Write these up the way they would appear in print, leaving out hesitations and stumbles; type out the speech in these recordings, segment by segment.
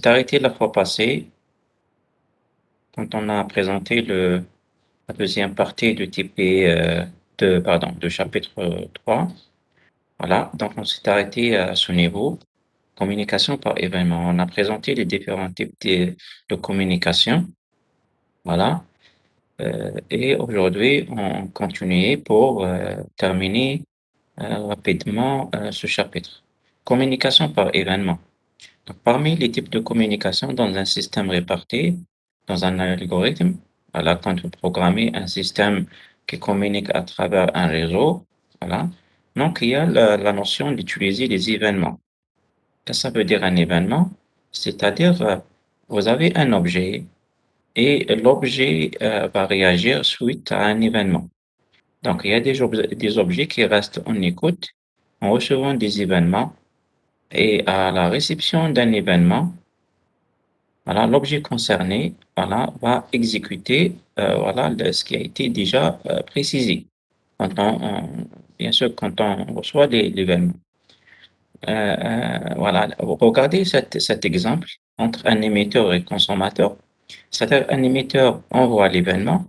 s'est arrêté la fois passée quand on a présenté la deuxième partie du TP, de chapitre 3. Voilà, donc on s'est arrêté à ce niveau, communication par événement. On a présenté les différents types de communication, voilà, et aujourd'hui, on continue pour terminer rapidement ce chapitre. Communication par événement. Donc, parmi les types de communication dans un système réparti, dans un algorithme, voilà, quand vous programmez un système qui communique à travers un réseau, voilà, donc il y a la notion d'utiliser des événements. Qu'est-ce que ça veut dire un événement? C'est-à-dire, vous avez un objet et l'objet va réagir suite à un événement. Donc, il y a des objets qui restent en écoute en recevant des événements et à la réception d'un événement, voilà, l'objet concerné, voilà, va exécuter, voilà, ce qui a été déjà précisé. Quand bien sûr, quand on reçoit l'événement. Voilà, regardez cet exemple entre un émetteur et consommateur. C'est-à-dire, un émetteur envoie l'événement.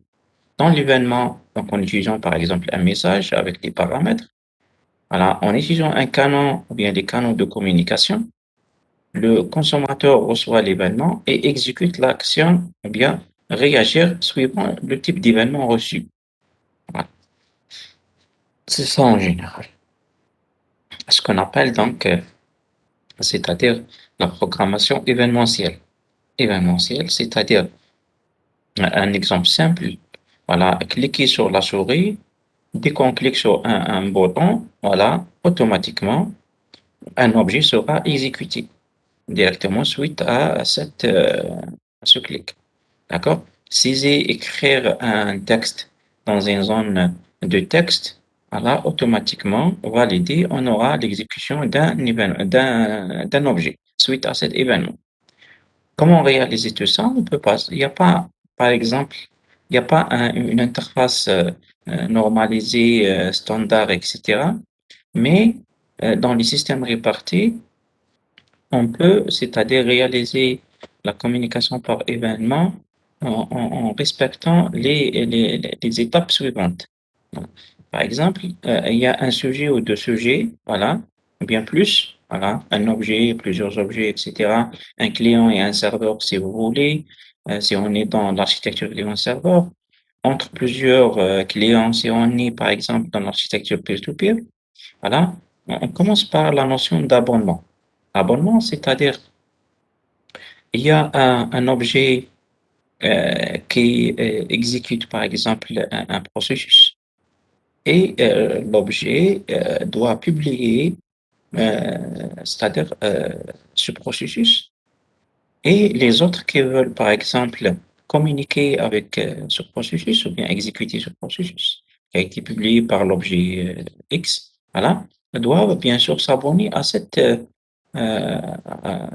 Dans l'événement, donc en utilisant par exemple un message avec des paramètres, voilà, en utilisant un canon ou bien des canaux de communication, le consommateur reçoit l'événement et exécute l'action ou bien réagir suivant le type d'événement reçu. Voilà. C'est ça en général. Ce qu'on appelle donc, c'est-à-dire la programmation événementielle. Événementielle, c'est-à-dire un exemple simple, voilà, cliquer sur la souris, dès qu'on clique sur un bouton, voilà, automatiquement, un objet sera exécuté directement suite à à ce clic. D'accord? Si j'ai écrire un texte dans une zone de texte, voilà, automatiquement validé, on aura l'exécution d'un événement, d'un objet suite à cet événement. Comment réaliser tout ça? On peut pas. Il n'y a pas, par exemple, il n'y a pas une interface normalisée, standard, etc. Mais dans les systèmes répartis, on peut, c'est-à-dire réaliser la communication par événement en respectant les étapes suivantes. Voilà. Par exemple, il y a un sujet ou deux sujets, voilà, ou bien plus, voilà, un objet, plusieurs objets, etc. Un client et un serveur, si vous voulez, si on est dans l'architecture client-serveur, entre plusieurs clients, si on est par exemple dans l'architecture peer-to-peer, voilà, on commence par la notion d'abonnement. Abonnement, c'est-à-dire, il y a un objet qui exécute, par exemple, un processus et l'objet doit publier, euh, c'est-à-dire ce processus. Et les autres qui veulent, par exemple, communiquer avec ce processus ou bien exécuter ce processus qui a été publié par l'objet X, voilà, doivent bien sûr s'abonner à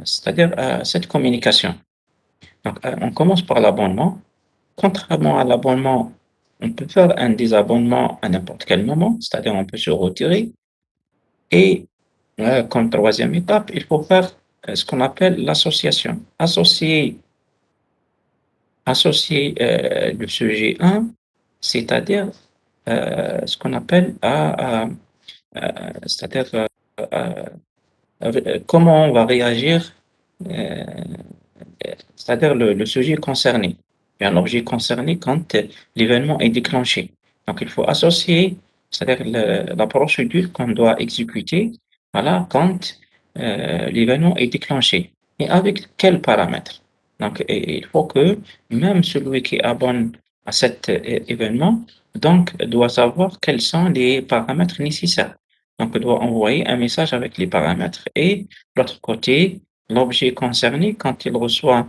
c'est-à-dire à cette communication. Donc, on commence par l'abonnement. Contrairement à l'abonnement, on peut faire un désabonnement à n'importe quel moment, c'est-à-dire on peut se retirer. Et comme troisième étape, il faut faire ce qu'on appelle l'association. Associer le sujet 1, c'est-à-dire ce qu'on appelle c'est-à-dire comment on va réagir, euh, c'est-à-dire le sujet concerné, bien l'objet concerné quand l'événement est déclenché. Donc il faut associer, c'est-à-dire la procédure qu'on doit exécuter, voilà, quand l'événement est déclenché et avec quels paramètres. Donc il faut que même celui qui abonne à cet événement donc doit savoir quels sont les paramètres nécessaires. Donc, on doit envoyer un message avec les paramètres et de l'autre côté, l'objet concerné, quand il reçoit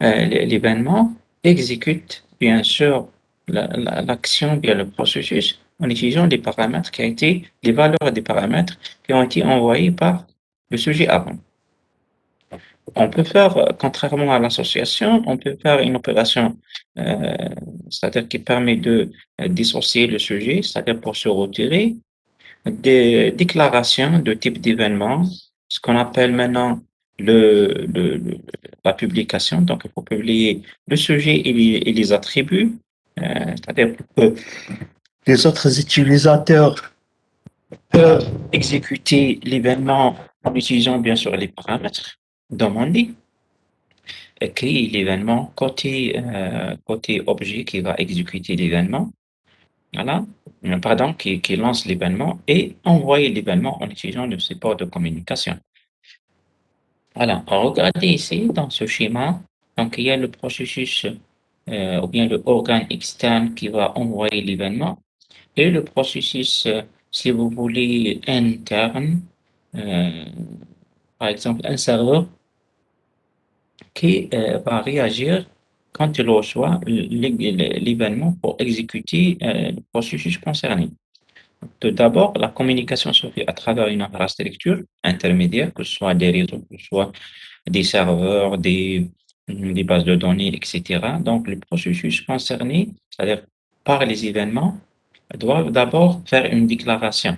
l'événement, exécute bien sûr l'action, bien le processus en utilisant des paramètres qui ont été, les valeurs des paramètres qui ont été envoyés par le sujet avant. On peut faire, contrairement à l'association, on peut faire une opération, euh, c'est-à-dire qui permet de dissocier le sujet, c'est-à-dire pour se retirer, des déclarations de type d'événement, ce qu'on appelle maintenant le la publication. Donc il faut publier le sujet et les attributs, c'est-à-dire pour que les autres utilisateurs peuvent exécuter l'événement en utilisant bien sûr les paramètres demandés et créer l'événement côté objet qui va exécuter l'événement. Voilà, pardon, qui lance l'événement et envoyer l'événement en utilisant le support de communication. Voilà, regardez ici dans ce schéma, donc il y a le processus ou bien le organe externe qui va envoyer l'événement et le processus, si vous voulez, interne, euh, par exemple un serveur qui va réagir quand il reçoit l'événement pour exécuter le processus concerné. Tout d'abord, la communication se fait à travers une infrastructure intermédiaire, que ce soit des réseaux, que ce soit des serveurs, des bases de données, etc. Donc, le processus concerné, c'est-à-dire par les événements, doit d'abord faire une déclaration.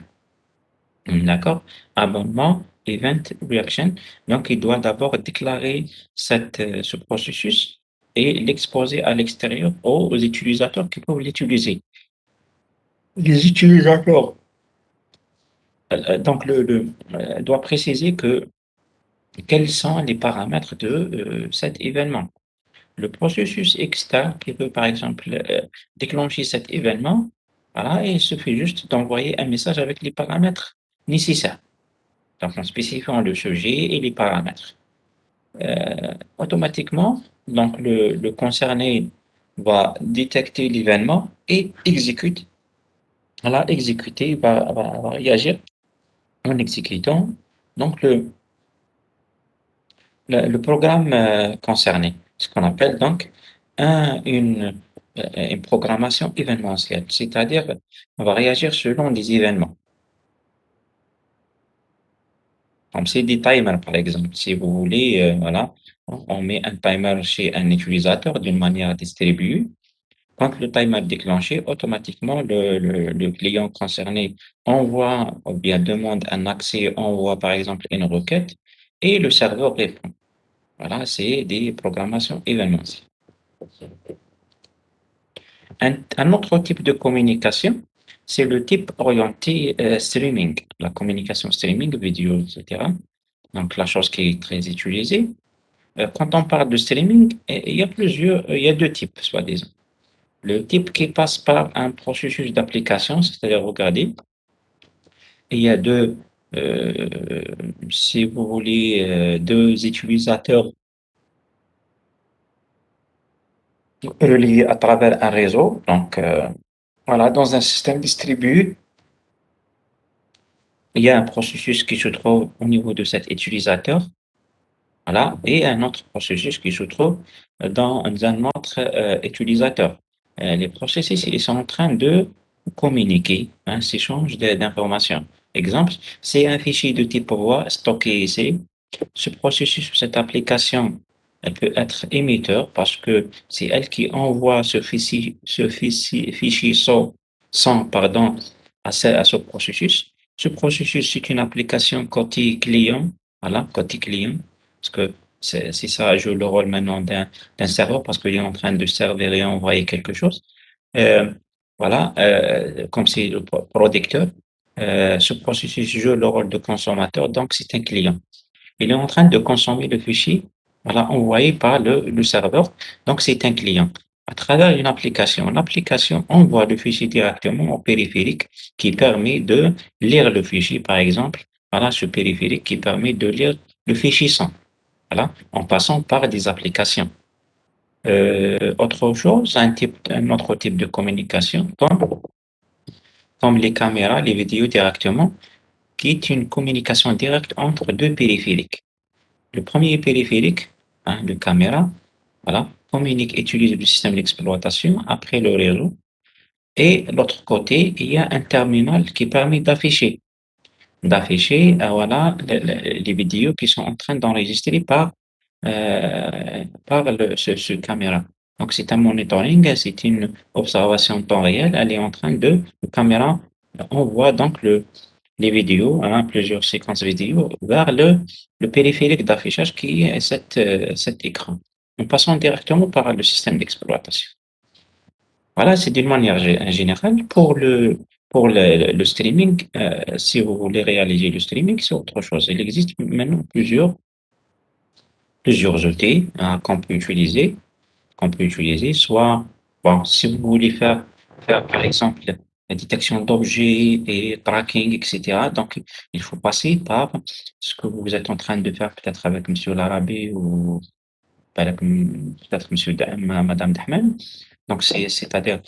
D'accord? Abonnement, event, reaction. Donc, il doit d'abord déclarer ce processus et l'exposer à l'extérieur aux utilisateurs qui peuvent l'utiliser. Les utilisateurs donc, doit préciser quels sont les paramètres de cet événement. Le processus externe qui peut, par exemple, déclencher cet événement, voilà, il suffit juste d'envoyer un message avec les paramètres nécessaires. Donc, en spécifiant le sujet et les paramètres. Automatiquement, donc, le concerné va détecter l'événement et exécute. Voilà, exécuter, va réagir en exécutant donc le programme concerné, ce qu'on appelle donc un, une, une programmation événementielle, c'est-à-dire on va réagir selon les événements. Comme c'est des timers, par exemple. Si vous voulez, voilà, on met un timer chez un utilisateur d'une manière distribuée. Quand le timer est déclenché, automatiquement, le client concerné envoie ou bien demande un accès, envoie par exemple une requête et le serveur répond. Voilà, c'est des programmations événementielles. Un autre type de communication, c'est le type orienté streaming, la communication streaming, vidéo, etc. Donc, la chose qui est très utilisée. Quand on parle de streaming, il y a deux types, soi-disant. Le type qui passe par un processus d'application, c'est-à-dire, regardez, il y a euh, si vous voulez, deux utilisateurs reliés à travers un réseau. Donc, voilà, dans un système distribué, il y a un processus qui se trouve au niveau de cet utilisateur, voilà, et un autre processus qui se trouve dans un autre utilisateur. Les processus, ils sont en train de communiquer, hein, s'échangent d'informations. Exemple, c'est un fichier de type voix stocké ici. Ce processus, cette application, elle peut être émetteur parce que c'est elle qui envoie fichier pardon, à ce processus. Ce processus, c'est une application côté client, voilà, côté client, parce que c'est ça joue le rôle maintenant d'un serveur parce qu'il est en train de servir et envoyer quelque chose. Euh, voilà, comme c'est le producteur, ce processus joue le rôle de consommateur, donc c'est un client. Il est en train de consommer le fichier, voilà, envoyé par le serveur, donc c'est un client. À travers une application, l'application envoie le fichier directement au périphérique qui permet de lire le fichier, par exemple, voilà ce périphérique qui permet de lire le fichier son, voilà, en passant par des applications. Autre chose, un autre type de communication, comme les caméras, les vidéos directement, qui est une communication directe entre deux périphériques. Le premier périphérique, hein, le caméra, voilà, communique, utilise le système d'exploitation après le réseau. Et de l'autre côté, il y a un terminal qui permet d'afficher, voilà, les vidéos qui sont en train d'enregistrer par ce caméra. Donc, c'est un monitoring, c'est une observation en temps réel. Elle est en train la caméra envoie donc les vidéos, hein, plusieurs séquences vidéo vers le périphérique d'affichage qui est cet écran, en passant directement par le système d'exploitation. Voilà, c'est d'une manière générale. Pour le streaming, si vous voulez réaliser le streaming, c'est autre chose. Il existe maintenant plusieurs outils hein, qu'on peut utiliser, soit, bon, si vous voulez faire par exemple la détection d'objets et tracking, etc. Donc, il faut passer par ce que vous êtes en train de faire peut-être avec Monsieur Larabé ou peut-être Monsieur Madame Dahman. Donc, c'est-à-dire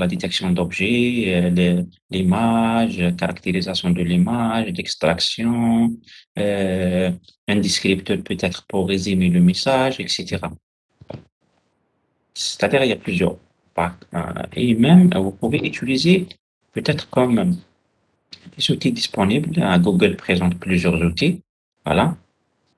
la détection d'objets, l'image, caractérisation de l'image, l'extraction, euh, un descripteur peut-être pour résumer le message, etc. C'est-à-dire, il y a plusieurs et même, vous pouvez utiliser peut-être comme des outils disponibles. Google présente plusieurs outils. Voilà.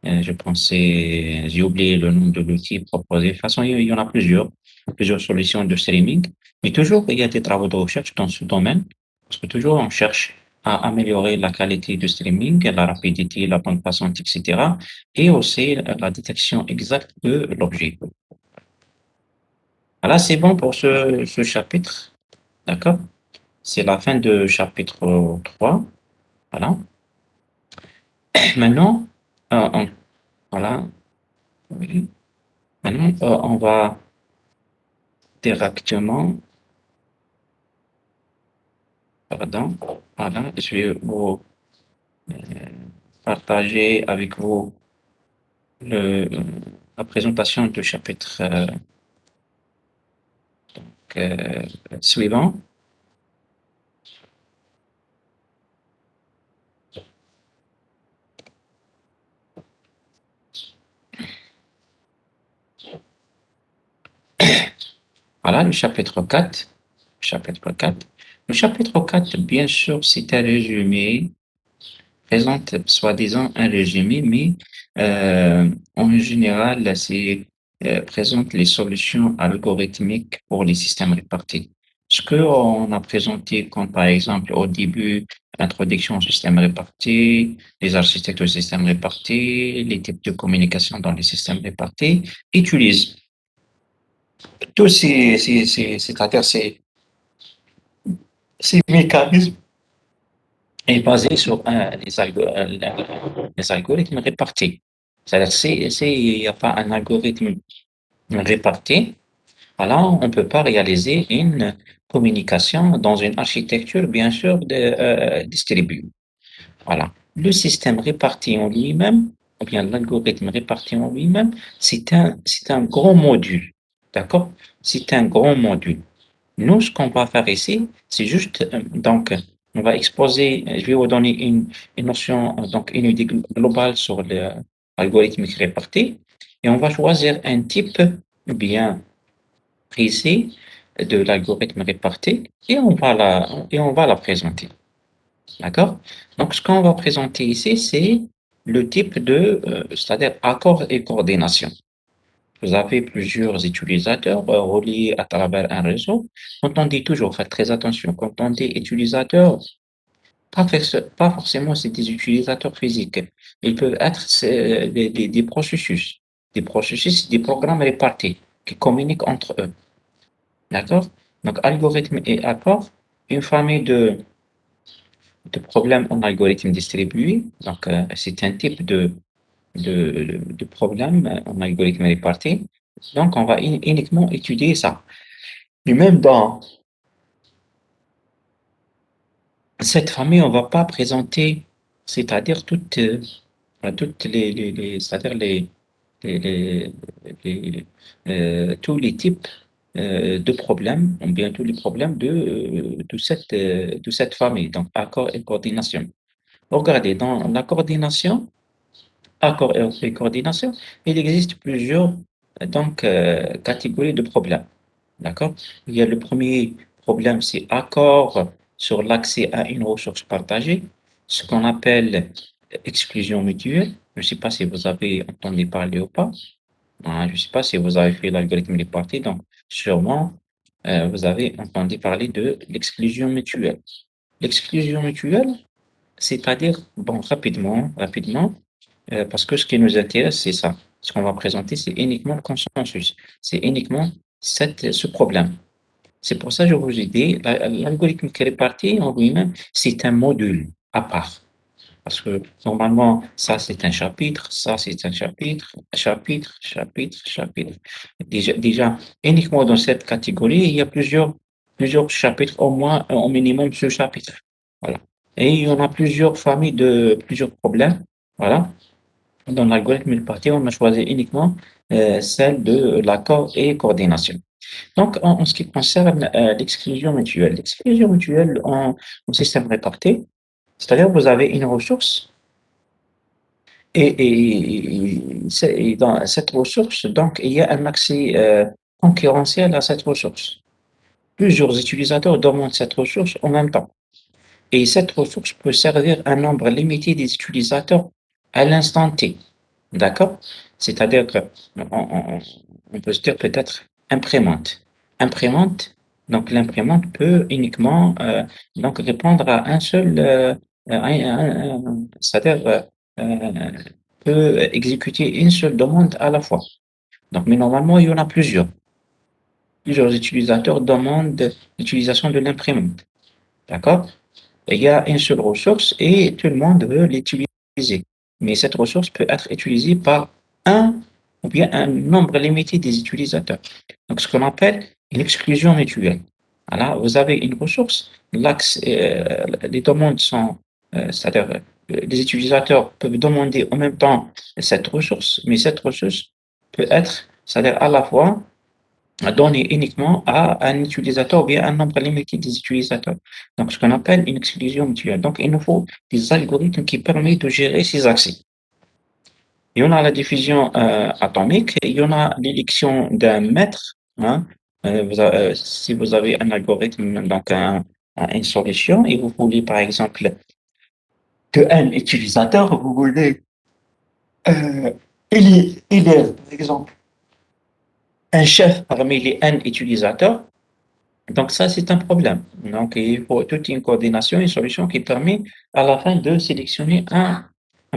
Je pensais, j'ai oublié le nom de l'outil proposé. De toute façon, il y en a plusieurs solutions de streaming. Mais toujours, il y a des travaux de recherche dans ce domaine. Parce que toujours, on cherche à améliorer la qualité du streaming, la rapidité, la bande passante, etc. Et aussi la détection exacte de l'objet. Voilà, c'est bon pour ce chapitre. D'accord? C'est la fin de chapitre 3. Voilà. Maintenant, euh, voilà. Oui. Maintenant, on va directement, pardon, voilà, je vais vous partager avec vous la présentation du chapitre euh, suivant. Voilà, le chapitre 4. Chapitre 4. Le chapitre 4, bien sûr, c'est un résumé présente soi-disant un régime, mais en général, c'est présente les solutions algorithmiques pour les systèmes répartis. Ce qu'on a présenté comme par exemple au début, l'introduction au système réparti, les architectes au système réparti, les types de communication dans les systèmes répartis, utilisent tous c'est-à-dire ces mécanismes est basé sur les algorithmes répartis. C'est-à-dire, il n'y a pas un algorithme réparti, alors on ne peut pas réaliser une communication dans une architecture, bien sûr, distribuée. Voilà. Le système réparti en lui-même, ou bien l'algorithme réparti en lui-même, c'est un grand module. D'accord? C'est un grand module. Nous, ce qu'on va faire ici, c'est juste, donc, on va exposer, je vais vous donner une notion, donc une idée globale sur l'algorithme réparti, et on va choisir un type bien précis de l'algorithme réparti, et on va la présenter. D'accord? Donc, ce qu'on va présenter ici, c'est le type c'est-à-dire accord et coordination. Vous avez plusieurs utilisateurs reliés à travers un réseau. Quand on dit toujours, faites très attention, quand on dit utilisateurs, pas forcément c'est des utilisateurs physiques. Ils peuvent être des processus, des programmes répartis qui communiquent entre eux. D'accord? Donc, algorithme et accord, une famille de problèmes en algorithme distribué. Donc, c'est un type de problème en algorithme réparti. Donc, on va uniquement étudier ça. Et même dans cette famille, on va pas présenter, c'est-à-dire toutes c'est-à-dire les, les- les- tous les types de problèmes, ou bien tous les problèmes de cette famille, donc accord et coordination. Regardez, dans la coordination, accord et coordination, il existe plusieurs catégories de problèmes. D'accord? Il y a le premier problème, c'est accord sur l'accès à une ressource partagée, ce qu'on appelle exclusion mutuelle. Je ne sais pas si vous avez entendu parler ou pas. Je ne sais pas si vous avez fait l'algorithme des parties, donc sûrement vous avez entendu parler de l'exclusion mutuelle. L'exclusion mutuelle, C'est-à-dire, bon, rapidement, parce que ce qui nous intéresse, c'est ça. Ce qu'on va présenter, c'est uniquement le consensus. C'est uniquement ce problème. C'est pour ça que je vous ai dit, l'algorithme qui est réparti en lui-même, c'est un module à part. Parce que normalement, ça c'est un chapitre, ça c'est un chapitre, chapitre, chapitre, chapitre. Déjà, uniquement dans cette catégorie, il y a plusieurs chapitres, au moins, au minimum ce chapitre. Voilà. Et il y en a plusieurs familles de plusieurs problèmes. Voilà. Dans l'algorithme multipartite, on a choisi uniquement celle de l'accord et coordination. Donc, en ce qui concerne l'exclusion mutuelle en système réparti, c'est-à-dire vous avez une ressource et dans cette ressource, donc, il y a un accès concurrentiel à cette ressource. Plusieurs utilisateurs demandent cette ressource en même temps. Et cette ressource peut servir un nombre limité des utilisateurs à l'instant T. D'accord? C'est-à-dire que on peut se dire peut-être imprimante. Imprimante, donc l'imprimante peut uniquement donc répondre à un seul, c'est-à-dire euh, peut exécuter une seule demande à la fois. Donc, mais normalement, il y en a plusieurs. Plusieurs utilisateurs demandent l'utilisation de l'imprimante. D'accord? Il y a une seule ressource et tout le monde veut l'utiliser. Mais cette ressource peut être utilisée par un ou bien un nombre limité des utilisateurs. Donc, ce qu'on appelle une exclusion mutuelle. Voilà, vous avez une ressource, les demandes sont, c'est-à-dire les utilisateurs peuvent demander en même temps cette ressource, mais cette ressource peut être, c'est-à-dire à la fois donner uniquement à un utilisateur ou bien un nombre limité des utilisateurs. Donc, ce qu'on appelle une exclusion mutuelle. Donc, il nous faut des algorithmes qui permettent de gérer ces accès. Il y en a la diffusion atomique, il y en a l'élection d'un maître. Hein. Si vous avez un algorithme, donc une solution, et vous voulez par exemple qu'un utilisateur, vous voulez euh, élire, par exemple, un chef parmi les N utilisateurs. Donc ça, c'est un problème. Donc il faut toute une coordination, une solution qui permet à la fin de sélectionner un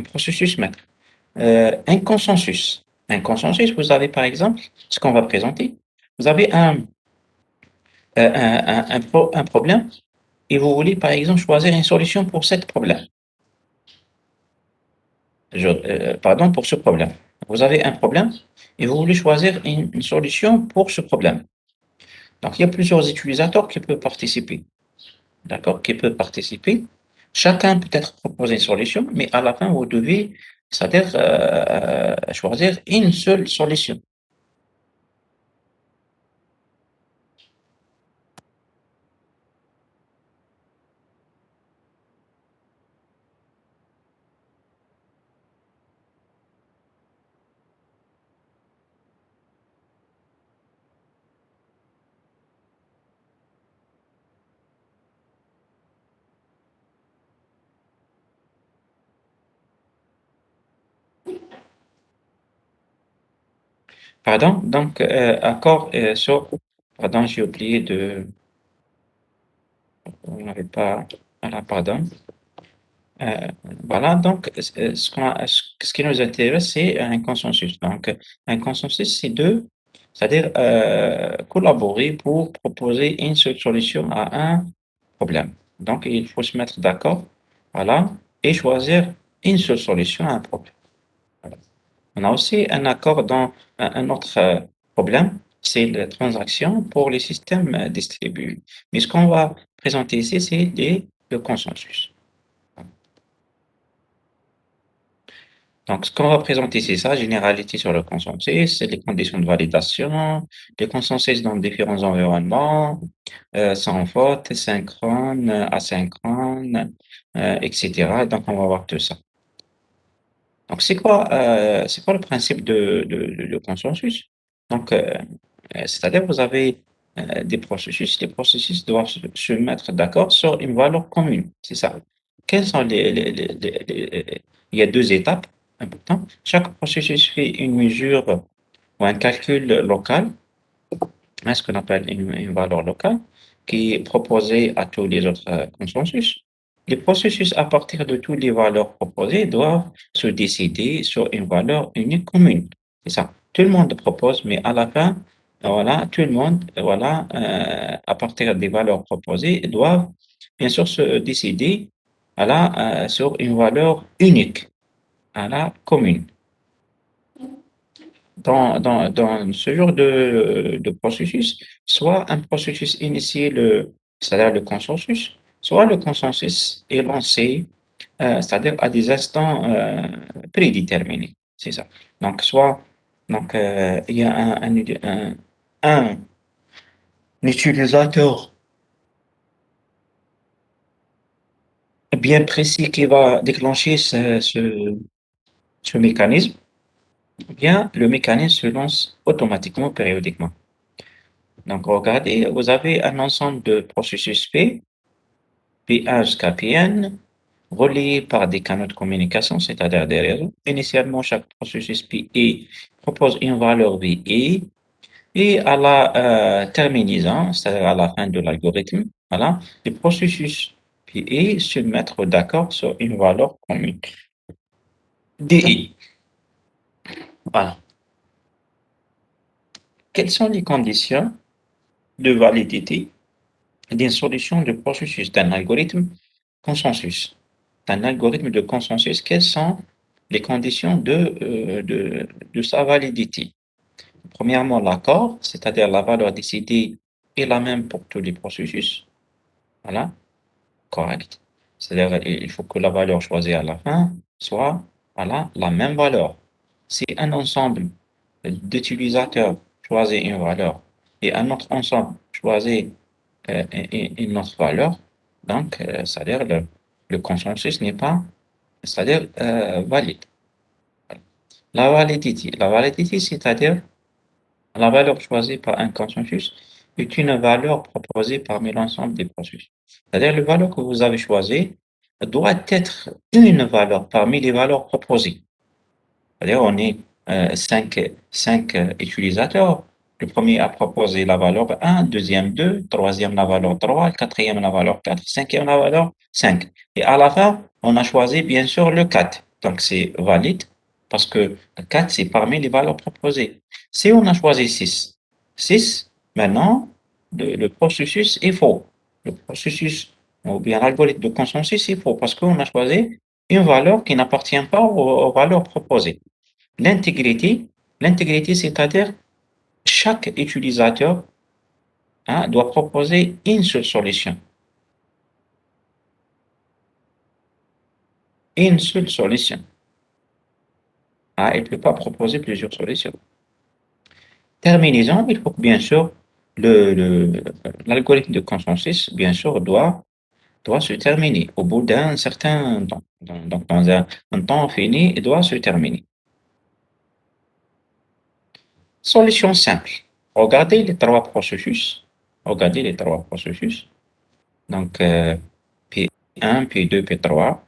processus maître. Un consensus. Un consensus, vous avez par exemple ce qu'on va présenter. Vous avez un problème et vous voulez par exemple choisir une solution pour ce problème. Pardon, pour ce problème. Vous avez un problème et vous voulez choisir une solution pour ce problème. Donc il y a plusieurs utilisateurs qui peuvent participer. D'accord, qui peut participer. Chacun peut être proposé une solution, mais à la fin, vous devez, c'est-à-dire choisir une seule solution. Pardon, donc accord sur, pardon, j'ai oublié on n'avait pas, voilà, pardon. Euh, voilà, donc ce qui nous intéresse, c'est un consensus. Donc, un consensus, c'est deux, c'est-à-dire collaborer pour proposer une seule solution à un problème. Donc, il faut se mettre d'accord, voilà, et choisir une seule solution à un problème. Voilà. On a aussi un accord dans un autre problème, c'est la transaction pour les systèmes distribués. Mais ce qu'on va présenter ici, c'est le consensus. Donc, ce qu'on va présenter, c'est ça, généralité sur le consensus, c'est les conditions de validation, les consensus dans différents environnements, sans faute, synchrone, asynchrone, etc. Donc, on va voir tout ça. Donc, c'est quoi le principe de consensus? Donc, c'est-à-dire, vous avez des processus, les processus doivent se mettre d'accord sur une valeur commune, c'est ça. Quelles sont il y a deux étapes importantes. Chaque processus fait une mesure ou un calcul local, hein, ce qu'on appelle une valeur locale, qui est proposée à tous les autres consensus. Les processus à partir de toutes les valeurs proposées doivent se décider sur une valeur unique commune. C'est ça. Tout le monde propose, mais à la fin, voilà, tout le monde, voilà, à partir des valeurs proposées, doivent bien sûr se décider, voilà, sur une valeur unique, voilà, commune. Dans ce genre de processus, soit un processus initié, c'est-à-dire le consensus, soit le consensus est lancé, c'est-à-dire à des instants prédéterminés. C'est ça. Donc, soit il y a un utilisateur bien précis qui va déclencher ce mécanisme, ou bien le mécanisme se lance automatiquement, périodiquement. Donc, regardez, vous avez un ensemble de processus P, P1 jusqu'à Pn, reliés par des canaux de communication, c'est-à-dire des réseaux. Initialement, chaque processus PE propose une valeur VE et à la terminaison, c'est-à-dire à la fin de l'algorithme, voilà, les processus PE se mettent d'accord sur une valeur commune, DI. Voilà. Quelles sont les conditions de validité d'une solution de processus d'un algorithme consensus? D'un algorithme de consensus, quelles sont les conditions de sa validité? Premièrement, l'accord, c'est-à-dire la valeur décidée est la même pour tous les processus. Voilà, correct. C'est-à-dire il faut que la valeur choisie à la fin soit, voilà, la même valeur. Si un ensemble d'utilisateurs choisit une valeur et un autre ensemble choisit une autre valeur, donc c'est-à-dire le consensus n'est pas, c'est-à-dire valide. La validité, c'est-à-dire la valeur choisie par un consensus est une valeur proposée parmi l'ensemble des processus. C'est-à-dire la valeur que vous avez choisie doit être une valeur parmi les valeurs proposées. C'est-à-dire, on est cinq utilisateurs. Le premier a proposé la valeur 1, deuxième 2, troisième la valeur 3, quatrième la valeur 4, cinquième la valeur 5. Et à la fin, on a choisi bien sûr le 4. Donc c'est valide parce que le 4, c'est parmi les valeurs proposées. Si on a choisi 6, 6, maintenant, le processus est faux. Le processus, ou bien l'algorithme de consensus est faux parce qu'on a choisi une valeur qui n'appartient pas aux valeurs proposées. L'intégrité, l'intégrité, c'est-à-dire chaque utilisateur hein, doit proposer une seule solution. Une seule solution. Hein, il ne peut pas proposer plusieurs solutions. Terminaison, il faut que, bien sûr, l'algorithme de consensus, bien sûr, doit se terminer au bout d'un certain temps. Donc, dans un temps fini, il doit se terminer. Solution simple. Regardez les trois processus. Regardez les trois processus. Donc, P1, P2, P3.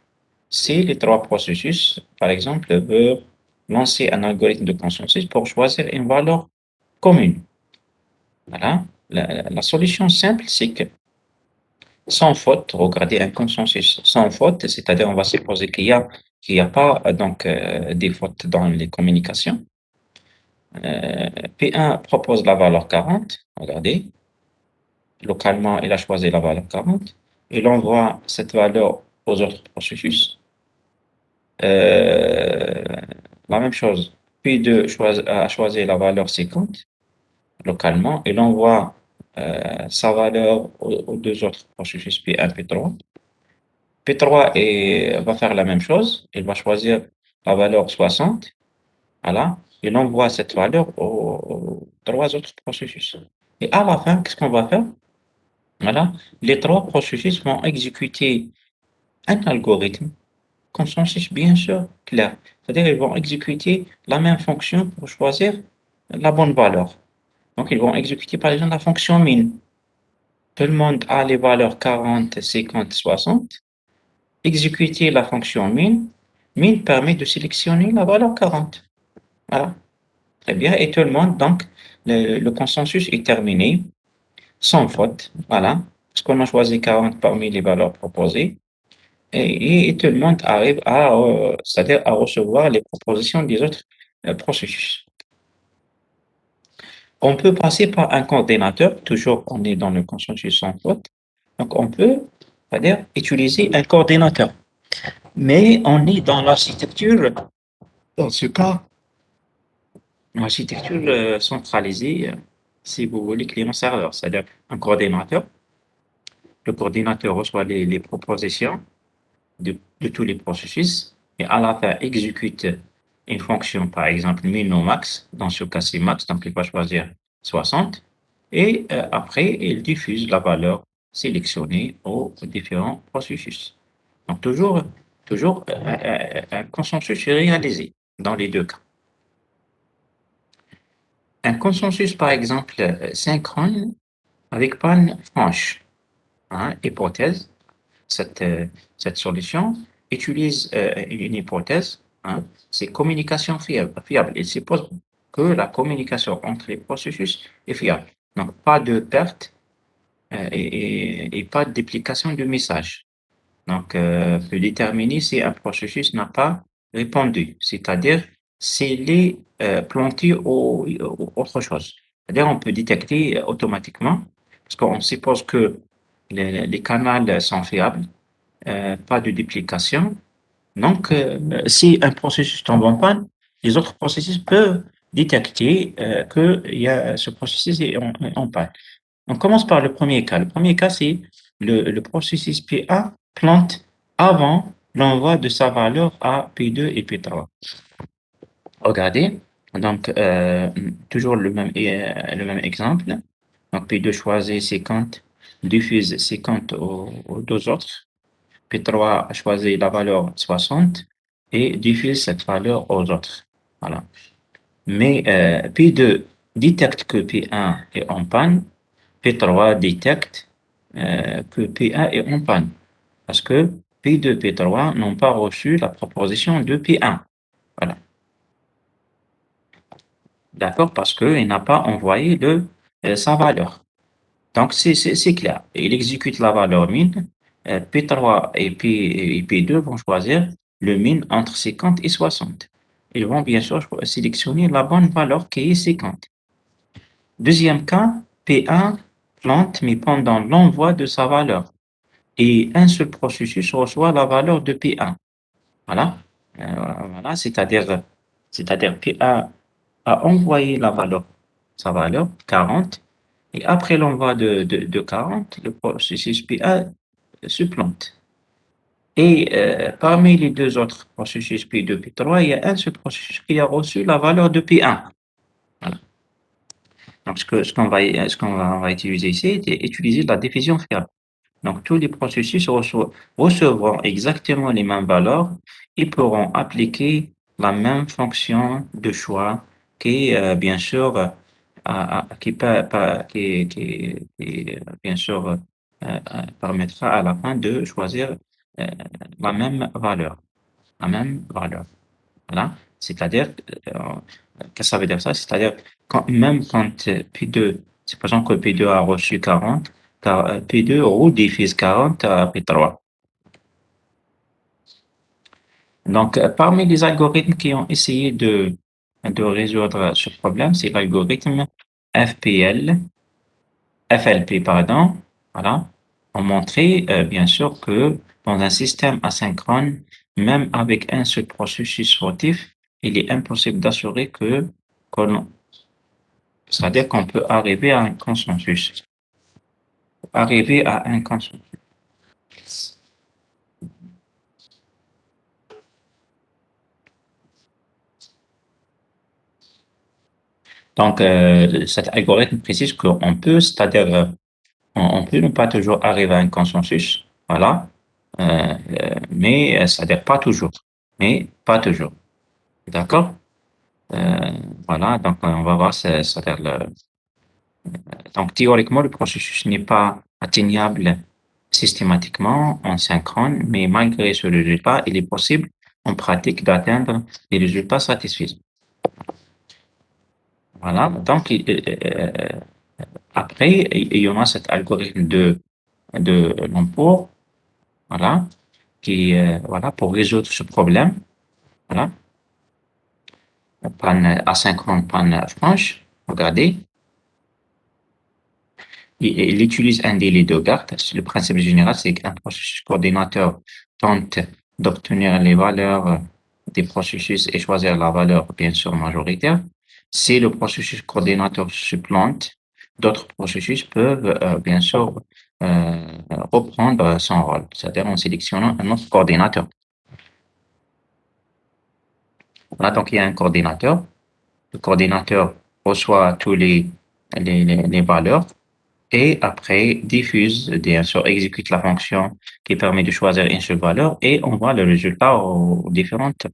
Si les trois processus, par exemple, veulent lancer un algorithme de consensus pour choisir une valeur commune. Voilà. La solution simple, c'est que sans faute, regardez un consensus sans faute, c'est-à-dire on va supposer qu'il y a pas des fautes dans les communications. P1 propose la valeur 40, regardez, localement il a choisi la valeur 40, il envoie cette valeur aux autres processus. Euh, la même chose, P2 a choisi la valeur 50 localement, il envoie sa valeur aux deux autres processus P1, P3. P3 va faire la même chose, il va choisir la valeur 60, voilà, il envoie cette valeur aux trois autres processus. Et à la fin, qu'est-ce qu'on va faire? Voilà, les trois processus vont exécuter un algorithme, consensus bien sûr clair. C'est-à-dire ils vont exécuter la même fonction pour choisir la bonne valeur. Donc ils vont exécuter par exemple la fonction min. Tout le monde a les valeurs 40, 50, 60. Exécuter la fonction min. Min permet de sélectionner la valeur 40. Voilà, très bien. Et tout le monde, donc, le consensus est terminé, sans faute. Voilà, parce qu'on a choisi 40 parmi les valeurs proposées. et tout le monde arrive à, c'est-à-dire à recevoir les propositions des autres processus. On peut passer par un coordinateur, toujours on est dans le consensus sans faute. Donc on peut, c'est-à-dire utiliser un coordinateur. Mais on est dans l'architecture, dans ce cas, l'architecture centralisée, si vous voulez, client-serveur, c'est-à-dire un coordinateur. Le coordinateur reçoit les propositions de tous les processus et à la fin exécute une fonction, par exemple, min ou max. Dans ce cas, c'est max, donc il va choisir 60. Et après, il diffuse la valeur sélectionnée aux différents processus. Donc, toujours un consensus est réalisé dans les deux cas. Un consensus, par exemple, synchrone avec panne franche, hein, hypothèse. cette, euh, cette solution utilise une hypothèse, hein, c'est communication fiable. Il suppose que la communication entre les processus est fiable. Donc, pas de perte et pas de duplication de message. Donc, peut déterminer si un processus n'a pas répondu, c'est-à-dire s'il est planté ou autre chose. C'est-à-dire on peut détecter automatiquement, parce qu'on suppose que les canaux sont fiables, pas de duplication. Donc, si un processus tombe en panne, les autres processus peuvent détecter que ce processus est en panne. On commence par le premier cas. Le premier cas, c'est le processus PA plante avant l'envoi de sa valeur à P2 et P3. Regardez, donc toujours le même exemple. Donc P2 choisit 50, diffuse 50 aux deux autres. P3 a choisi la valeur 60 et diffuse cette valeur aux autres. Voilà. Mais P2 détecte que P1 est en panne, P3 détecte que P1 est en panne parce que P2 et P3 n'ont pas reçu la proposition de P1. Voilà. D'accord? Parce qu'il n'a pas envoyé sa valeur. Donc, c'est clair. Il exécute la valeur min. P3 et P2 vont choisir le min entre 50 et 60. Ils vont bien sûr sélectionner la bonne valeur qui est 50. Deuxième cas, P1 plante, mais pendant l'envoi de sa valeur. Et un seul processus reçoit la valeur de P1. Voilà. Voilà, c'est-à-dire P1 a envoyé sa valeur 40, et après l'envoi de 40, le processus PA se plante. Et parmi les deux autres processus P2 et P3, il y a un seul processus qui a reçu la valeur de P1. Voilà. Donc, on va utiliser ici, c'est utiliser la diffusion fiable. Donc, tous les processus recevront exactement les mêmes valeurs et pourront appliquer la même fonction de choix qui, bien sûr, bien sûr, permettra à la fin de choisir euh, la même valeur. La même valeur. Voilà. C'est-à-dire, qu'est-ce que ça veut dire ça? C'est-à-dire, même quand P2, supposons que P2 a reçu 40, car P2 rediffuse 40 à P3. Donc, parmi les algorithmes qui ont essayé de résoudre ce problème, c'est l'algorithme FPL, FLP, pardon, voilà, ont montré, bien sûr, que dans un système asynchrone, même avec un seul processus fautif, il est impossible d'assurer qu'on, c'est-à-dire qu'on peut arriver à un consensus. Arriver à un consensus. Donc, cet algorithme précise qu'on peut, c'est-à-dire, on peut ne pas toujours arriver à un consensus, voilà, mais c'est-à-dire pas toujours, mais pas toujours. D'accord? Euh, voilà, donc on va voir, c'est-à-dire donc théoriquement, le processus n'est pas atteignable systématiquement en synchrone, mais malgré ce résultat, il est possible en pratique d'atteindre des résultats satisfaisants. Voilà, donc après, il y en a cet algorithme de l'emploi, voilà. voilà, pour résoudre ce problème, voilà, panne asynchrone, panne franche, regardez, il utilise un délai de garde. Le principe général, c'est qu'un processus coordinateur tente d'obtenir les valeurs des processus et choisir la valeur, bien sûr, majoritaire. Si le processus coordinateur se plante, d'autres processus peuvent, bien sûr, reprendre son rôle, c'est-à-dire en sélectionnant un autre coordinateur. Voilà, donc il y a un coordinateur. Le coordinateur reçoit tous les valeurs et après diffuse, bien sûr, exécute la fonction qui permet de choisir une seule valeur et on voit le résultat aux différentes.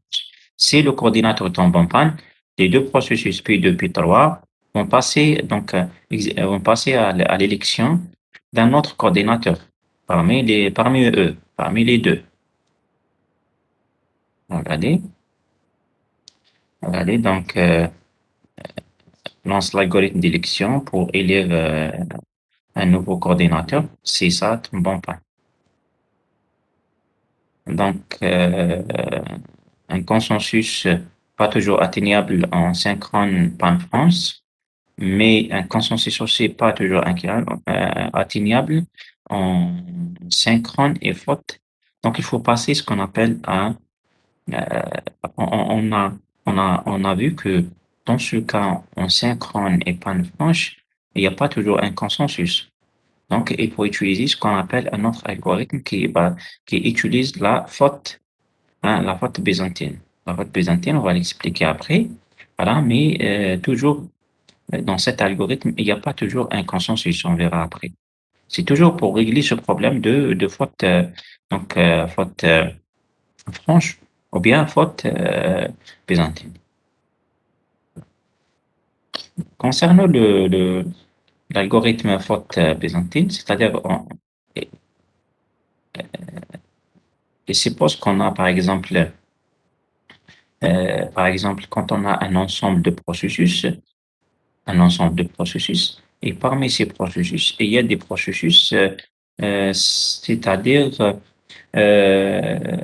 Si le coordinateur tombe en panne, les deux processus P2, P3 vont passer, donc, vont passer à l'élection d'un autre coordinateur parmi les deux. Regardez, regardez, donc, lance l'algorithme d'élection pour élire un nouveau coordinateur. Si ça tombe en panne. Donc, un consensus pas toujours atteignable en synchrone pan-France, mais un consensus aussi pas toujours atteignable en synchrone et faute. Donc, il faut passer ce qu'on appelle euh, on a, on a vu que dans ce cas, en synchrone et pan-franche, il n'y a pas toujours un consensus. Donc, il faut utiliser ce qu'on appelle un autre algorithme qui utilise la faute, hein, la faute byzantine. La faute byzantine, on va l'expliquer après. Voilà, mais toujours dans cet algorithme, il n'y a pas toujours un consensus, on verra après. C'est toujours pour régler ce problème de faute, faute franche ou bien faute byzantine. Concernant l'algorithme faute byzantine, c'est-à-dire, il suppose qu'on a, par exemple, quand on a un ensemble de processus, et parmi ces processus, il y a des processus, c'est-à-dire, euh,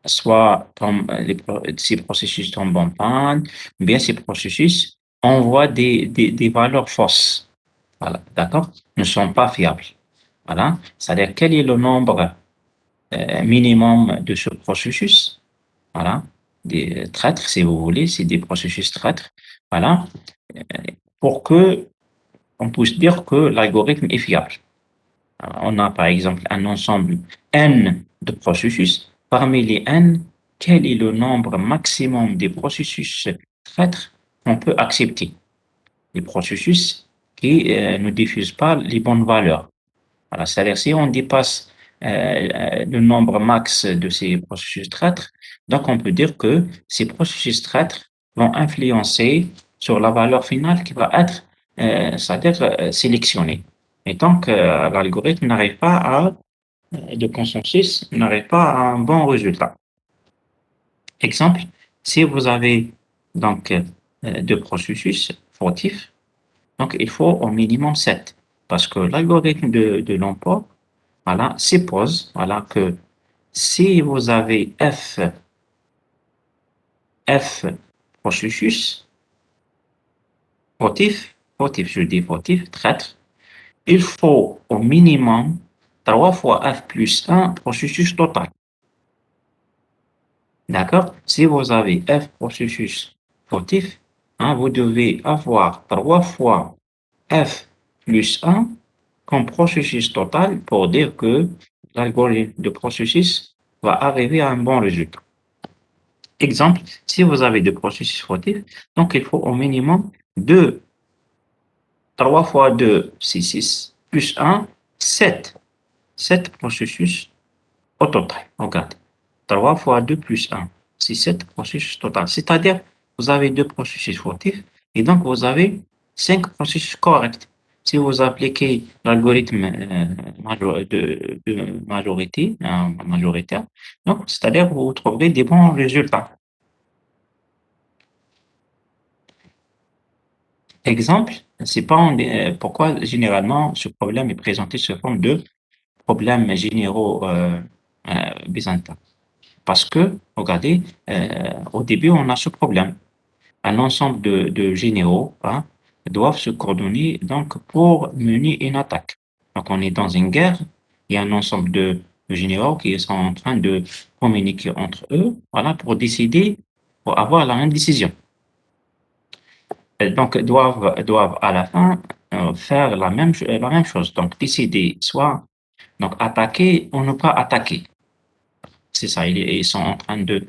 soit ces processus tombent en panne, ou bien ces processus envoient des valeurs fausses. Voilà, d'accord? Ne sont pas fiables. Voilà. C'est-à-dire, quel est le nombre minimum de ce processus? Voilà, des traîtres, si vous voulez, c'est des processus traîtres. Voilà, euh, pour que on puisse dire que l'algorithme est fiable. Alors, on a par exemple un ensemble n de processus. Parmi les n, quel est le nombre maximum des processus traîtres qu'on peut accepter? Les processus qui ne diffusent pas les bonnes valeurs. Voilà, c'est-à-dire si on dépasse le nombre max de ces processus traîtres, donc on peut dire que ces processus traîtres vont influencer sur la valeur finale qui va être, c'est-à-dire sélectionnée. Et donc, l'algorithme n'arrive pas de consensus, n'arrive pas à un bon résultat. Exemple, si vous avez donc deux processus fautifs, donc il faut au minimum 7, parce que l'algorithme de l'emploi voilà, suppose, voilà, que si vous avez F processus fautif, je dis fautif, traître, il faut au minimum 3 fois F plus un processus total. D'accord? Si vous avez F processus fautif, hein, vous devez avoir 3 fois F plus un comme processus total pour dire que l'algorithme de processus va arriver à un bon résultat. Exemple, si vous avez deux processus fautifs, donc il faut au minimum 2, 3 fois 2, c'est 6, plus un, 7. 7 processus au total. Regarde, 3 fois 2 plus un, c'est 7 processus total. C'est-à-dire, vous avez deux processus fautifs et donc vous avez 5 processus corrects. Si vous appliquez l'algorithme de majorité, majoritaire, donc c'est-à-dire vous trouverez des bons résultats. Exemple, c'est pas pourquoi généralement ce problème est présenté sous forme de problèmes généraux byzantin. Parce que, regardez, au début, on a ce problème. Un ensemble de généraux hein, doivent se coordonner donc, pour mener une attaque. Donc, on est dans une guerre, il y a un ensemble de généraux qui sont en train de communiquer entre eux voilà, pour décider, pour avoir la même décision. Donc, doivent à la fin faire la même chose. Donc, décider soit donc, attaquer ou ne pas attaquer. C'est ça, ils sont en train de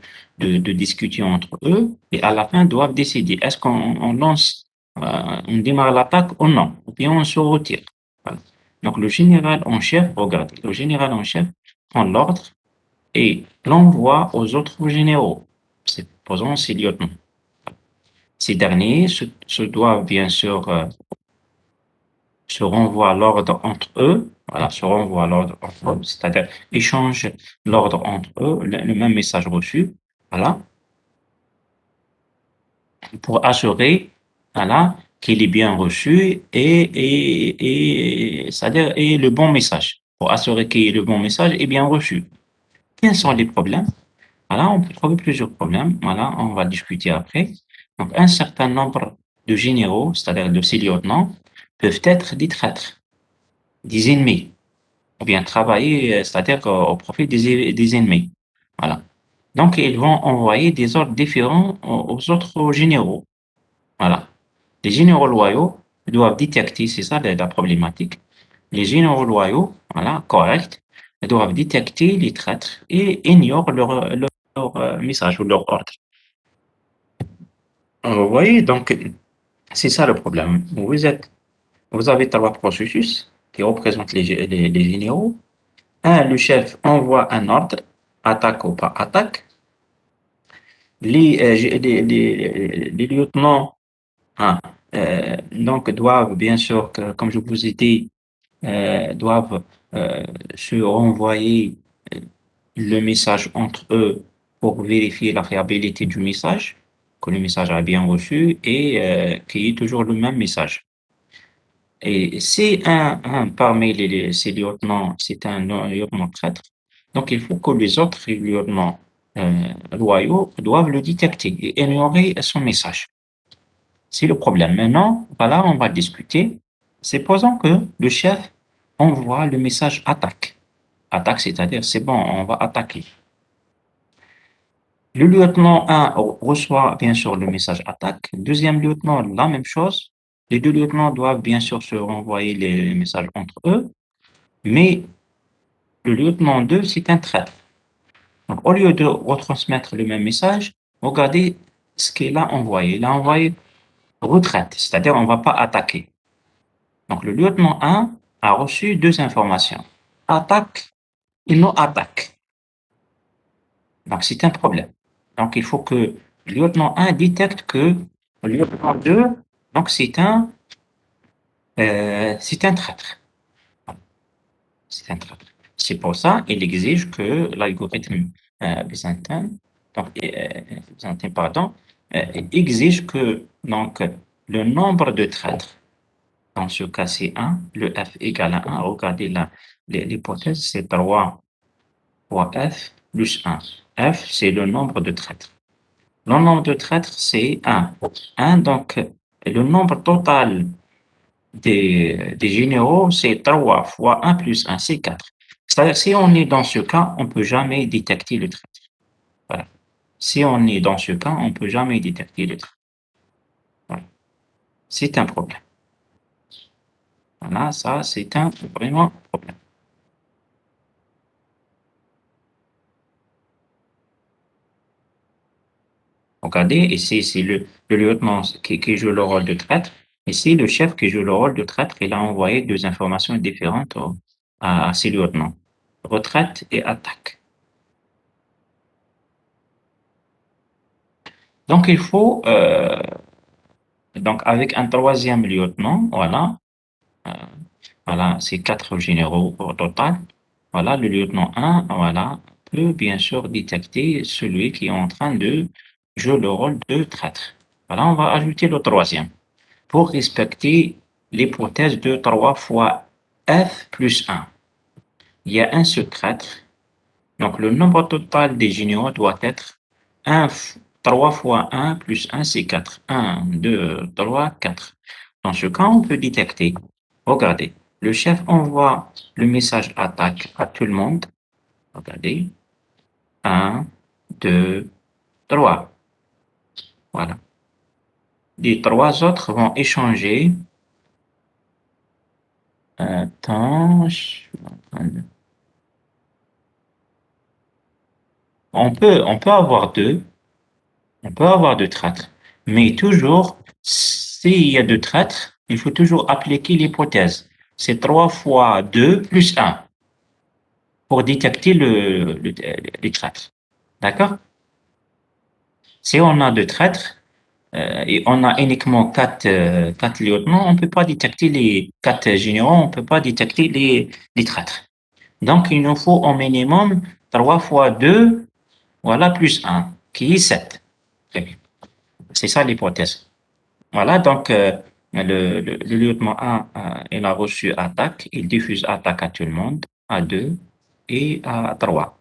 discuter entre eux et à la fin doivent décider est-ce qu'on lance, on démarre l'attaque ou non, ou bien on se retire. Voilà. Donc le général en chef, regardez, le général en chef prend l'ordre et l'envoie aux autres généraux, supposons ces lieutenants. Ces derniers se doivent bien sûr se renvoient l'ordre entre eux, voilà, se renvoient l'ordre entre eux, c'est-à-dire échangent l'ordre entre eux, le même message reçu, voilà, pour assurer, voilà, qu'il est bien reçu c'est-à-dire, et le bon message, pour assurer que le bon message est bien reçu. Quels sont les problèmes? Voilà, on peut trouver plusieurs problèmes, voilà, on va discuter après. Donc, un certain nombre de généraux, c'est-à-dire de ces lieutenants, peuvent être des traîtres, des ennemis, ou bien travailler, c'est-à-dire au profit des ennemis. Voilà. Donc, ils vont envoyer des ordres différents aux autres généraux. Voilà. Les généraux loyaux doivent détecter, c'est ça la problématique. Les généraux loyaux, voilà, corrects, doivent détecter les traîtres et ignorent leur message ou leur ordre. Vous voyez, donc, c'est ça le problème. Vous avez trois processus qui représentent les généraux. Un, le chef envoie un ordre, attaque ou pas attaque. Les lieutenants hein, donc doivent, bien sûr, comme je vous ai dit, doivent se renvoyer euh, le message entre eux pour vérifier la fiabilité du message, que le message a bien reçu et qu'il y ait toujours le même message. Et si un parmi ces lieutenants, c'est un lieutenant traître, donc il faut que les autres lieutenants loyaux doivent le détecter et ignorer son message. C'est le problème. Maintenant, voilà, on va discuter. Supposons que le chef envoie le message attaque. Attaque, c'est-à-dire c'est bon, on va attaquer. Le lieutenant 1 reçoit bien sûr le message attaque. Deuxième lieutenant, la même chose. Les deux lieutenants doivent bien sûr se renvoyer les messages entre eux. Mais le lieutenant 2, c'est un traître. Donc, au lieu de retransmettre le même message, regardez ce qu'il a envoyé. Il a envoyé retraite, c'est-à-dire on ne va pas attaquer. Donc, le lieutenant 1 a reçu deux informations. Attaque et non attaque. Donc, c'est un problème. Donc, il faut que le lieutenant 1 détecte que le lieutenant 2, donc c'est un traître. C'est un traître. C'est pour ça qu'il exige que l'algorithme byzantin, donc, byzantin, pardon, exige que donc, le nombre de traîtres, dans ce cas c'est 1, le f égale à 1, regardez là, l'hypothèse c'est 3 fois f plus 1. F c'est le nombre de traîtres. Le nombre de traîtres c'est 1. 1 donc le nombre total des généraux, c'est 3 fois 1 plus 1, c'est 4. C'est-à-dire, si on est dans ce cas, on ne peut jamais détecter le traître. Voilà. Si on est dans ce cas, on ne peut jamais détecter le traître. Voilà. C'est un problème. Voilà, ça, c'est un vraiment problème. Regardez, ici, c'est le lieutenant qui joue le rôle de traître. Ici, le chef qui joue le rôle de traître, il a envoyé deux informations différentes à ses lieutenants. Retraite et attaque. Donc, il faut, donc, avec un troisième lieutenant, voilà, euh, voilà, c'est quatre généraux au total. Voilà, le lieutenant 1, voilà, peut bien sûr détecter celui qui est en train de jouer le rôle de traître. Voilà, on va ajouter le troisième pour respecter l'hypothèse de 3 fois f plus 1. Il y a un seul traître, Donc, le nombre total des généraux doit être 3 fois 1 plus 1, c'est 4. 1, 2, 3, 4. Dans ce cas, on peut détecter. Regardez, le chef envoie le message attaque à tout le monde. Regardez. 1, 2, 3. Voilà. Les trois autres vont échanger. Attends, je suis en train de- on peut avoir deux. On peut avoir deux traîtres. Mais toujours, s'il y a deux traîtres, il faut toujours appliquer l'hypothèse. C'est 3 fois 2 plus 1 pour détecter les traîtres. D'accord? Si on a deux traîtres et on a uniquement quatre lieutenants, on ne peut pas détecter les quatre généraux, on ne peut pas détecter les traîtres. Donc, il nous faut au minimum 3 fois 2, voilà, plus 1, qui est 7. Très bien. C'est ça l'hypothèse. Voilà, donc le lieutenant A, il a reçu attaque, il diffuse attaque à tout le monde, à 2 et à 3.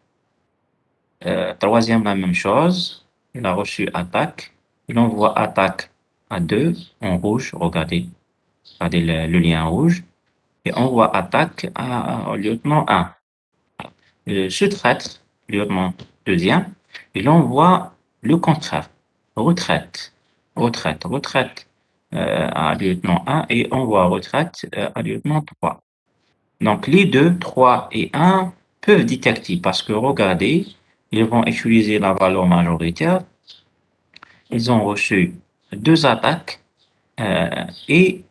Troisième, la même chose, il a reçu attaque, il envoie attaque à 2 en rouge, regardez le lien rouge, et envoie attaque au lieutenant A. Ce traître, lieutenant deuxième, il envoie le contraire, retraite, retraite à lieutenant 1 et envoie retraite à lieutenant 3. Donc les deux, 3 et 1 peuvent détecter parce que regardez, ils vont utiliser la valeur majoritaire, ils ont reçu deux attaques et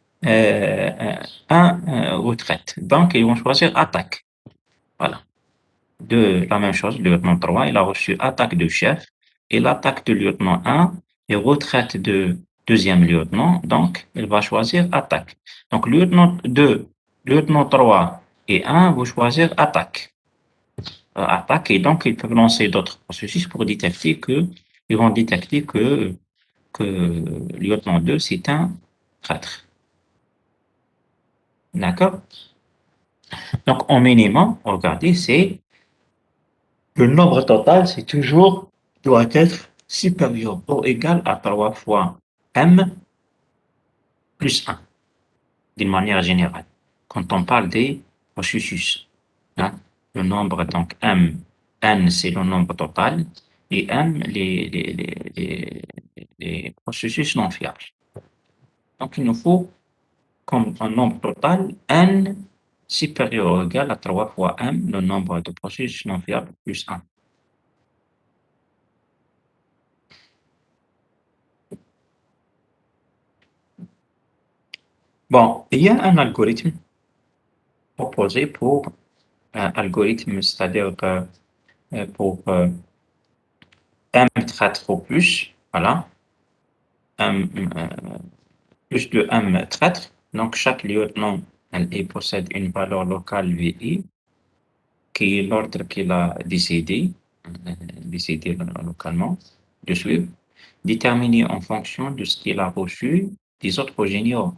un retraite. Donc ils vont choisir attaque. Voilà. La même chose, le lieutenant 3, il a reçu attaque de chef et l'attaque de lieutenant 1 et retraite de deuxième lieutenant, donc il va choisir attaque. Donc lieutenant 2, lieutenant 3 et 1 vont choisir attaque. Attaque et donc ils peuvent lancer d'autres processus pour détecter ils vont détecter que lieutenant 2 c'est un traître. D'accord? Donc au minimum, regardez, c'est le nombre total, c'est toujours doit être supérieur ou égal à 3 fois m plus 1, d'une manière générale. Quand on parle des processus, hein, le nombre, donc n, c'est le nombre total, et m, les processus non fiables. Donc, il nous faut comme un nombre total n supérieur ou égal à 3 fois m, le nombre de processus non fiables, plus 1. Bon, il y a un algorithme proposé pour un algorithme, c'est-à-dire pour m traître au plus, voilà, m, plus de m traître. Donc, chaque lieutenant, il possède une valeur locale VI, qui est l'ordre qu'il a décidé localement de suivre, déterminé en fonction de ce qu'il a reçu des autres géniaux.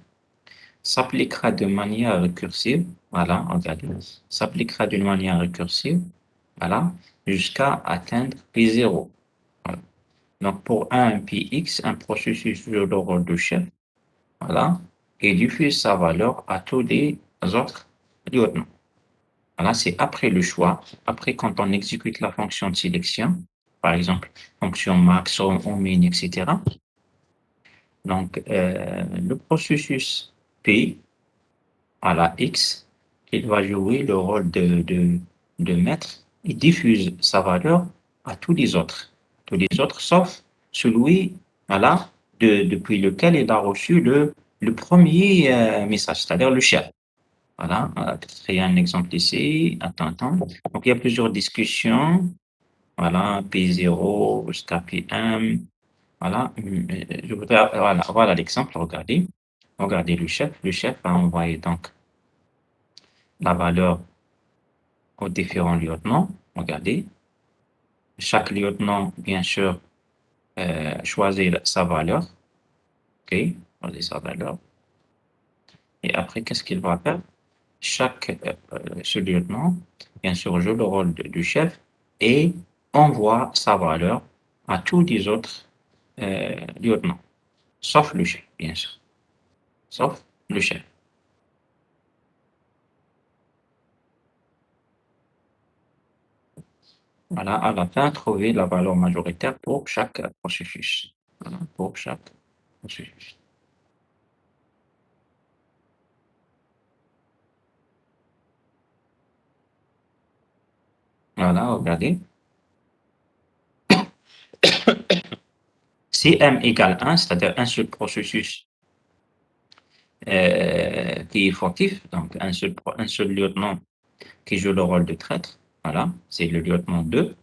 S'appliquera de manière récursive, voilà, regardez, s'appliquera d'une manière récursive, voilà, jusqu'à atteindre P0. Voilà. Donc, pour un Px, un processus joue le rôle de chef, voilà, et diffuse sa valeur à tous les autres lieutenants. Voilà, c'est après le choix, après quand on exécute la fonction de sélection, par exemple, fonction max, ou min, etc. Donc, le processus P, à la X, il va jouer le rôle de maître et diffuse sa valeur à tous les autres sauf celui, voilà, depuis lequel il a reçu le premier message, c'est-à-dire le chef. Voilà, peut-être il y a un exemple ici. Attends. Donc, il y a plusieurs discussions. Voilà, P0 jusqu'à P1. Voilà, je voudrais, voilà l'exemple, regardez. Regardez le chef. Le chef a envoyé donc la valeur aux différents lieutenants. Regardez. Chaque lieutenant, bien sûr, choisit sa valeur. OK, choisit sa valeur. Et après, qu'est-ce qu'il va faire? Ce lieutenant, bien sûr, joue le rôle du chef et envoie sa valeur à tous les autres lieutenants, sauf le chef, bien sûr, sauf le chef. Voilà, à la fin, trouver la valeur majoritaire pour chaque processus. Voilà, pour chaque processus. Voilà, regardez. Si m égale 1, c'est-à-dire un seul processus qui est fautif, donc un seul lieutenant qui joue le rôle de traître, voilà, c'est le lieutenant 2,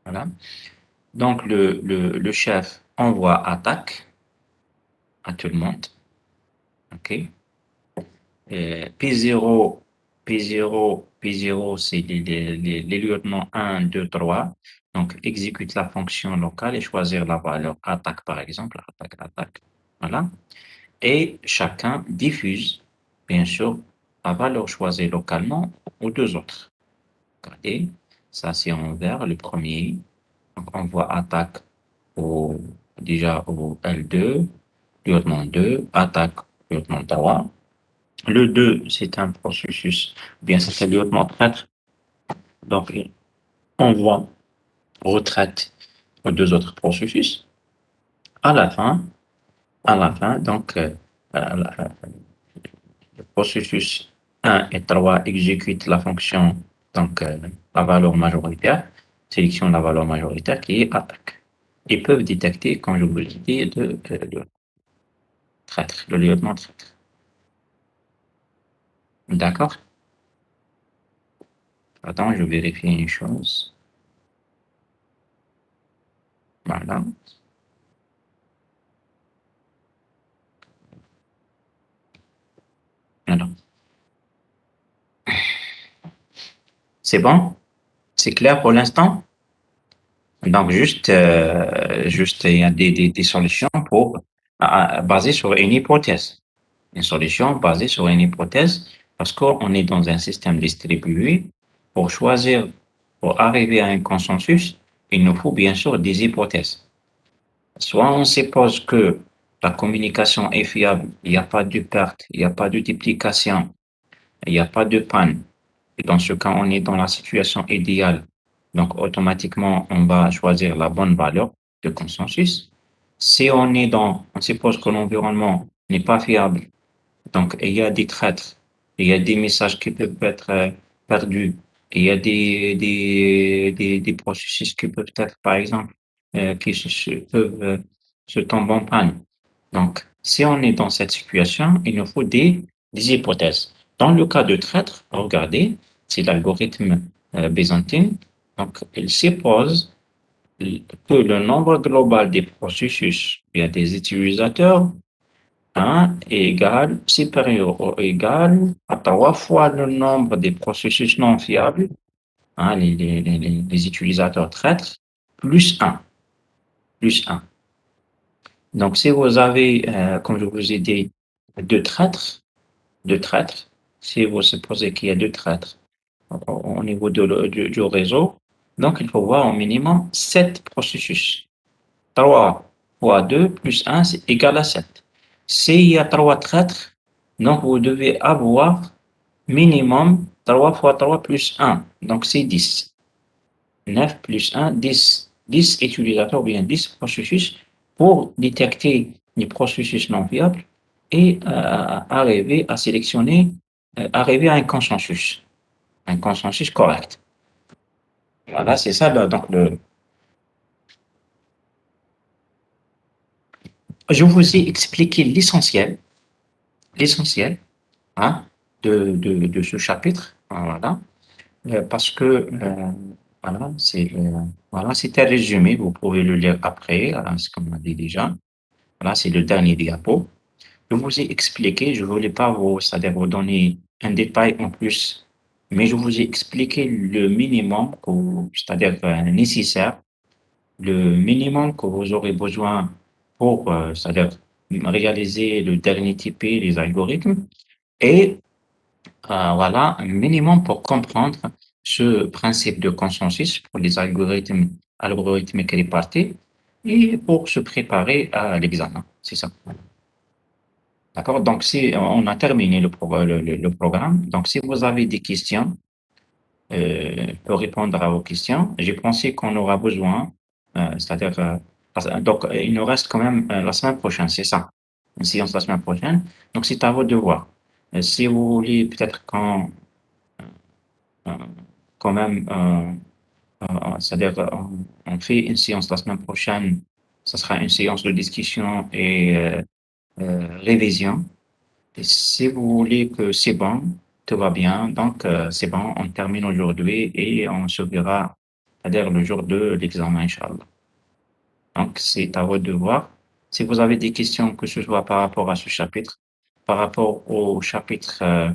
voilà. Donc le chef envoie attaque à tout le monde, OK. P0, P0, c'est les lieutenants 1, 2, 3. Donc, exécute la fonction locale et choisir la valeur attaque, par exemple, attaque, attaque. Voilà. Et chacun diffuse, bien sûr, la valeur choisie localement aux deux autres. Regardez, ça c'est en vert, le premier. Donc, on voit attaque au, déjà au L2, lieutenant 2, attaque, lieutenant 3. Le 2, c'est un processus, bien c'est un lieutenant traître, donc on voit retraite aux deux autres processus. À la fin, donc le processus 1 et 3 exécutent la fonction, donc la valeur majoritaire, sélectionne la valeur majoritaire qui est attaque. Ils peuvent détecter, quand je vous l'ai dit, le traître, le lieutenant traître. D'accord? Attends, je vérifie une chose. Voilà. Alors, c'est bon? C'est clair pour l'instant? Donc, juste, il y a des solutions basées sur une hypothèse. Une solution basée sur une hypothèse parce qu'on est dans un système distribué. Pour choisir, pour arriver à un consensus, il nous faut bien sûr des hypothèses. Soit on suppose que la communication est fiable, il n'y a pas de perte, il n'y a pas de duplication, il n'y a pas de panne. Et dans ce cas, on est dans la situation idéale. Donc, automatiquement, on va choisir la bonne valeur de consensus. Si on suppose que l'environnement n'est pas fiable, donc il y a des traîtres, il y a des messages qui peuvent être perdus, il y a des processus qui peuvent être, par exemple, peuvent se tomber en panne. Donc, si on est dans cette situation, il nous faut des hypothèses. Dans le cas de traître, regardez, c'est l'algorithme byzantin. Donc, il suppose que le nombre global des processus, bien des utilisateurs, 1 est égal, supérieur ou égal à 3 fois le nombre des processus non fiables, hein, les utilisateurs traîtres, plus 1, plus 1. Donc, si vous avez, comme je vous ai dit, deux traîtres, deux traîtres, si vous supposez qu'il y a deux traîtres au niveau du réseau, donc il faut voir au minimum 7 processus. 3 fois 2 plus 1, c'est égal à 7. S'il y a 3 traîtres, donc vous devez avoir minimum 3 fois 3 plus 1, donc c'est 10. 9 plus 1, 10. 10 utilisateurs ou bien 10 processus pour détecter les processus non fiables et arriver à sélectionner, arriver à un consensus correct. Voilà, c'est ça. Donc, je vous ai expliqué l'essentiel, hein, de ce chapitre. Voilà. Parce que voilà, c'est un résumé, vous pouvez le lire après, ce qu'on a dit déjà. Voilà, c'est le dernier diapo. Je vous ai expliqué, je ne voulais pas c'est-à-dire vous donner un détail en plus, mais je vous ai expliqué le minimum, c'est-à-dire nécessaire, le minimum que vous aurez besoin pour, c'est-à-dire réaliser le dernier TP, les algorithmes, et voilà, un minimum pour comprendre ce principe de consensus pour les algorithmiques répartis et pour se préparer à l'examen. C'est ça. D'accord? Donc, si on a terminé le programme, donc si vous avez des questions, pour répondre à vos questions, j'ai pensé qu'on aura besoin, c'est-à-dire, donc, il nous reste quand même la semaine prochaine, c'est ça, une séance la semaine prochaine. Donc, c'est à vous de voir. Si vous voulez peut-être euh, quand même, c'est-à-dire, on fait une séance la semaine prochaine, ça sera une séance de discussion et révision. Et si vous voulez que c'est bon, tout va bien, donc c'est bon, on termine aujourd'hui et on se verra, c'est-à-dire le jour de l'examen, Inch'Allah. Donc, c'est à votre devoir. Si vous avez des questions, que ce soit par rapport à ce chapitre, par rapport au chapitre euh,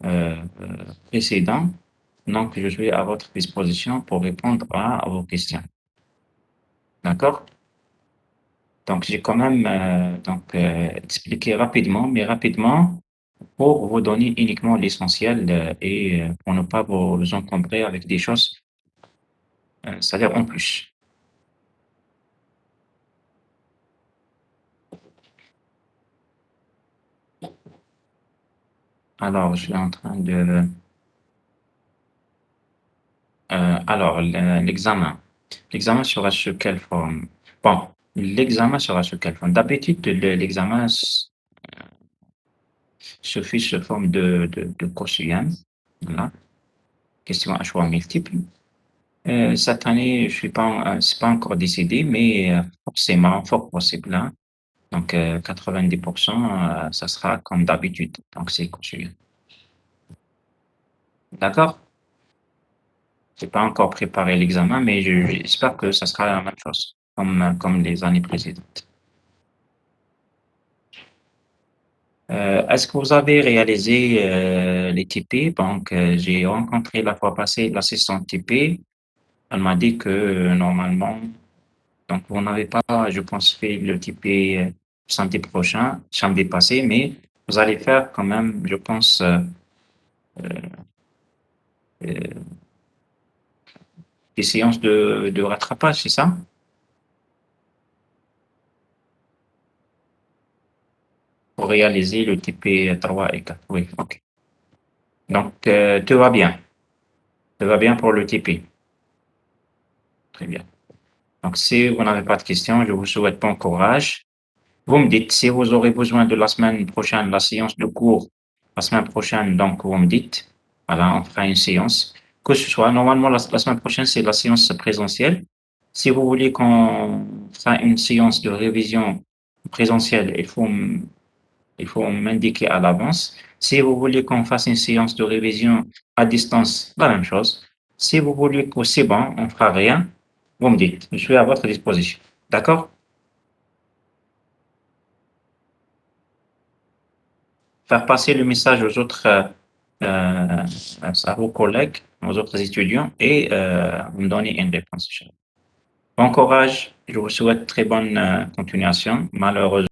euh, précédent, donc je suis à votre disposition pour répondre à vos questions. D'accord? Donc, j'ai quand même expliqué rapidement, mais rapidement, pour vous donner uniquement l'essentiel et pour ne pas vous encombrer avec des choses, c'est-à-dire en plus. Alors, je suis en train de... alors, l'examen. L'examen sera sous quelle forme? Bon, l'examen sera sous quelle forme? D'habitude, l'examen se fait sous forme de questionnaire. Voilà, question à choix multiples. Cette année, je suis pas, c'est pas encore décidé, mais forcément, fort possible, hein. Donc, 90%, ça sera comme d'habitude. Donc, c'est continu. D'accord? J'ai pas encore préparé l'examen, mais j'espère que ça sera la même chose, comme les années précédentes. Est-ce que vous avez réalisé les TP? Donc, j'ai rencontré la fois passée l'assistante TP. Elle m'a dit que normalement, donc vous n'avez pas, je pense, fait le TP samedi passé, mais vous allez faire quand même, je pense, euh, des séances de rattrapage, c'est ça? Pour réaliser le TP 3 et 4. Oui, ok. Donc, tout va bien. Tout va bien pour le TP. Très bien. Donc, si vous n'avez pas de questions, je vous souhaite bon courage. Vous me dites si vous aurez besoin de la semaine prochaine, la séance de cours, la semaine prochaine, donc vous me dites. Voilà, on fera une séance. Que ce soit, normalement, la semaine prochaine, c'est la séance présentielle. Si vous voulez qu'on fasse une séance de révision présentielle, il faut m'indiquer à l'avance. Si vous voulez qu'on fasse une séance de révision à distance, la même chose. Si vous voulez que c'est bon, on fera rien, vous me dites. Je suis à votre disposition. D'accord? Faire passer le message aux autres, euh, à vos collègues, aux autres étudiants et vous me donner une réponse. Bon courage. Je vous souhaite très bonne continuation. Malheureusement,